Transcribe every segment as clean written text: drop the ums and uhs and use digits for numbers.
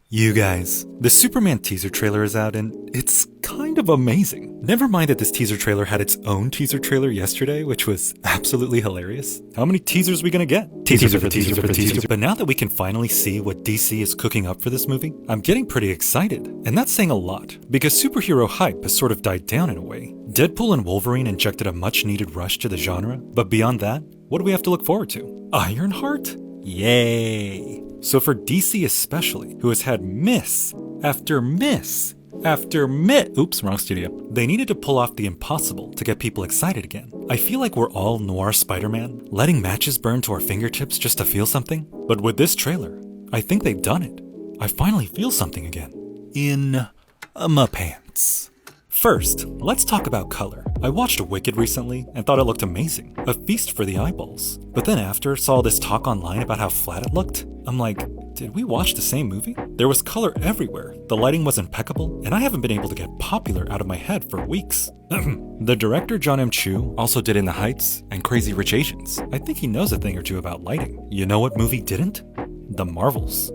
You guys, the Superman teaser trailer is out and it's kind of amazing. Never mind that this teaser trailer had its own teaser trailer yesterday, which was absolutely hilarious. How many teasers are we gonna get? Teaser for teaser. But now that we can finally see what DC is cooking up for this movie, I'm getting pretty excited. And that's saying a lot, because superhero hype has sort of died down in a way. Deadpool and Wolverine injected a much needed rush to the genre, but beyond that, what do we have to look forward to? Ironheart? Yay! So for DC especially, who has had miss after miss after miss, oops, wrong studio, they needed to pull off the impossible to get people excited again. I feel like we're all noir Spider-Man, letting matches burn to our fingertips just to feel something. But with this trailer, I think they've done it. I finally feel something again. In my pants. First, let's talk about color. I watched Wicked recently and thought it looked amazing. A feast for the eyeballs. But then after, saw this talk online about how flat it looked. I'm like, did we watch the same movie? There was color everywhere, the lighting was impeccable, and I haven't been able to get popular out of my head for weeks. The director John M. Chu also did In the Heights and Crazy Rich Asians. I think he knows a thing or two about lighting. You know what movie didn't? The Marvels.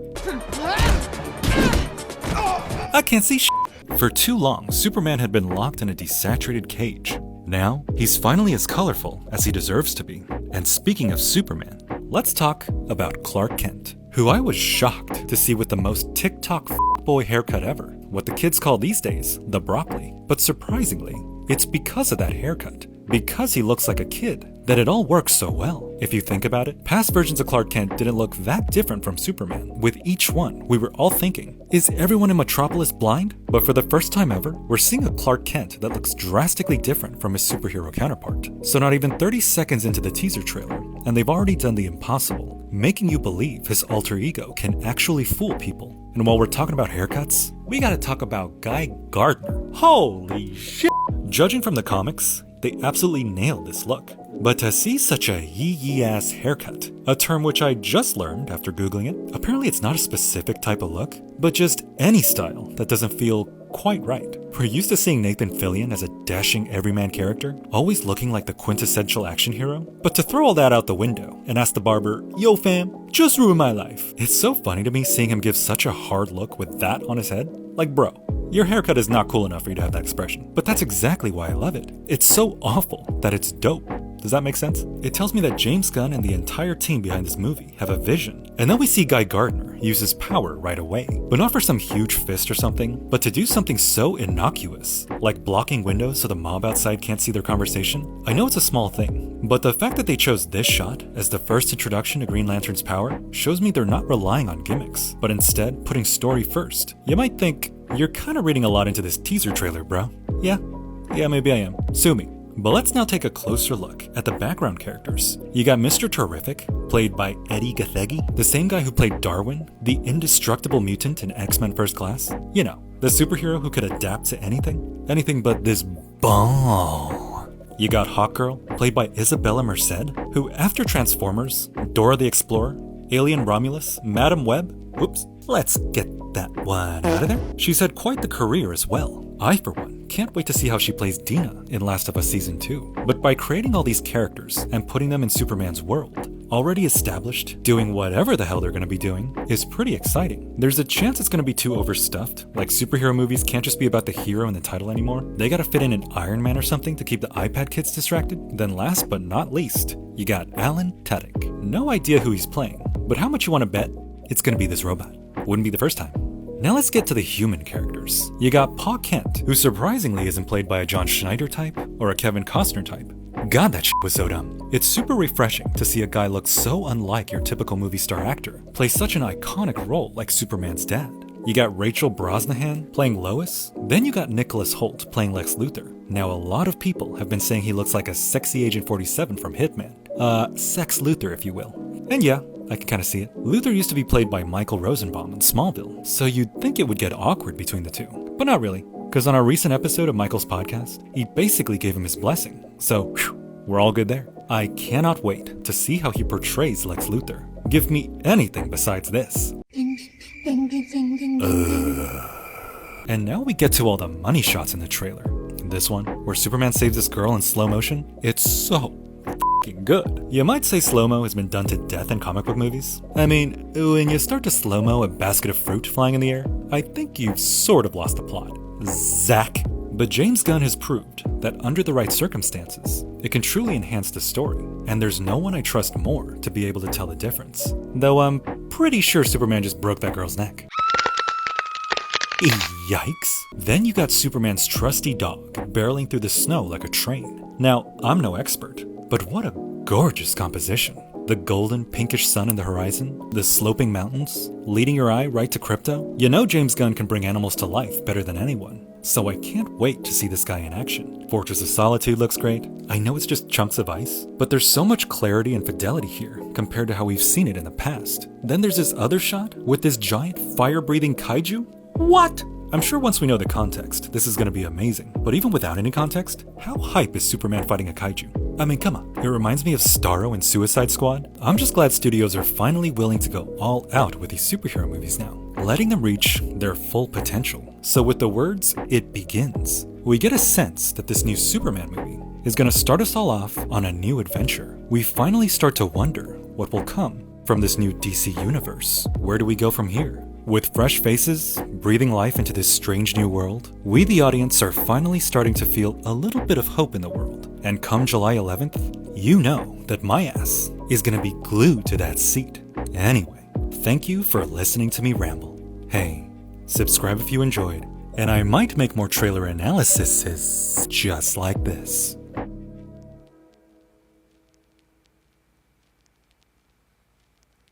I can't see shit. For too long, Superman had been locked in a desaturated cage. Now, he's finally as colorful as he deserves to be. And speaking of Superman, let's talk about Clark Kent, who I was shocked to see with the most TikTok boy haircut ever, what the kids call these days the broccoli. But surprisingly, it's because of that haircut, because he looks like a kid, that it all works so well. If you think about it, past versions of Clark Kent didn't look that different from Superman. With each one, we were all thinking, is everyone in Metropolis blind? But for the first time ever, we're seeing a Clark Kent that looks drastically different from his superhero counterpart. So not even 30 seconds into the teaser trailer, and they've already done the impossible, making you believe his alter ego can actually fool people. And while we're talking about haircuts, we gotta talk about Guy Gardner. Holy shit! Judging from the comics, they absolutely nailed this look. But to see such a yee-ass haircut, a term which I just learned after Googling it, apparently it's not a specific type of look, but just any style that doesn't feel quite right. We're used to seeing Nathan Fillion as a dashing everyman character, always looking like the quintessential action hero, but to throw all that out the window and ask the barber, yo fam, just ruin my life. It's so funny to me seeing him give such a hard look with that on his head. Like bro, your haircut is not cool enough for you to have that expression. But that's exactly why I love it. It's so awful that it's dope. Does that make sense? It tells me that James Gunn and the entire team behind this movie have a vision. And then we see Guy Gardner use his power right away. But not for some huge fist or something, but to do something so innocuous, like blocking windows so the mob outside can't see their conversation. I know it's a small thing, but the fact that they chose this shot as the first introduction to Green Lantern's power shows me they're not relying on gimmicks, but instead putting story first. You might think, you're kind of reading a lot into this teaser trailer, bro. Yeah, maybe I am. Sue me. But let's now take a closer look at the background characters. You got Mr. Terrific, played by Eddie Gathegi, the same guy who played Darwin, the indestructible mutant in X-Men First Class. You know, the superhero who could adapt to anything. Anything but this ball. You got Hawkgirl, played by Isabella Merced, who after Transformers, Dora the Explorer, Alien Romulus, Madam Web, oops, let's get that one out of there. She's had quite the career as well. I, for one, can't wait to see how she plays Dina in Last of Us Season 2. But by creating all these characters and putting them in Superman's world, already established, doing whatever the hell they're going to be doing, is pretty exciting. There's a chance it's going to be too overstuffed, like superhero movies can't just be about the hero in the title anymore. They gotta fit in an Iron Man or something to keep the iPad kids distracted. Then last but not least, you got Alan Tudyk. No idea who he's playing, but how much you want to bet it's going to be this robot? Wouldn't be the first time. Now let's get to the human characters. You got Pa Kent, who surprisingly isn't played by a John Schneider type or a Kevin Costner type. God, that shit was so dumb. It's super refreshing to see a guy look so unlike your typical movie star actor play such an iconic role like Superman's dad. You got Rachel Brosnahan playing Lois. Then you got Nicholas Hoult playing Lex Luthor. Now a lot of people have been saying he looks like a sexy Agent 47 from Hitman. Sex Luthor if you will. And yeah, I can kind of see it. Luthor used to be played by Michael Rosenbaum in Smallville, so you'd think it would get awkward between the two. But not really, because on our recent episode of Michael's podcast, he basically gave him his blessing. So, whew, we're all good there. I cannot wait to see how he portrays Lex Luthor. Give me anything besides this. And now we get to all the money shots in the trailer. This one, where Superman saves this girl in slow motion, it's so fucking good. You might say slow-mo has been done to death in comic book movies. I mean, when you start to slow-mo a basket of fruit flying in the air, I think you've sort of lost the plot. Zach. But James Gunn has proved that under the right circumstances, it can truly enhance the story, and there's no one I trust more to be able to tell the difference. Though I'm pretty sure Superman just broke that girl's neck. Yikes. Then you got Superman's trusty dog barreling through the snow like a train. Now, I'm no expert, but what a gorgeous composition. The golden pinkish sun in the horizon, the sloping mountains, leading your eye right to Krypto. You know James Gunn can bring animals to life better than anyone, so I can't wait to see this guy in action. Fortress of Solitude looks great. I know it's just chunks of ice, but there's so much clarity and fidelity here compared to how we've seen it in the past. Then there's this other shot with this giant fire-breathing kaiju. What? I'm sure once we know the context, this is going to be amazing. But even without any context, how hype is Superman fighting a kaiju? I mean, come on. It reminds me of Starro and Suicide Squad. I'm just glad studios are finally willing to go all out with these superhero movies now, letting them reach their full potential. So with the words, "It begins," we get a sense that this new Superman movie is going to start us all off on a new adventure. We finally start to wonder what will come from this new DC universe. Where do we go from here? With fresh faces, breathing life into this strange new world, we the audience are finally starting to feel a little bit of hope in the world. And come July 11th, you know that my ass is gonna be glued to that seat. Anyway, thank you for listening to me ramble. Hey, subscribe if you enjoyed, and I might make more trailer analyses just like this.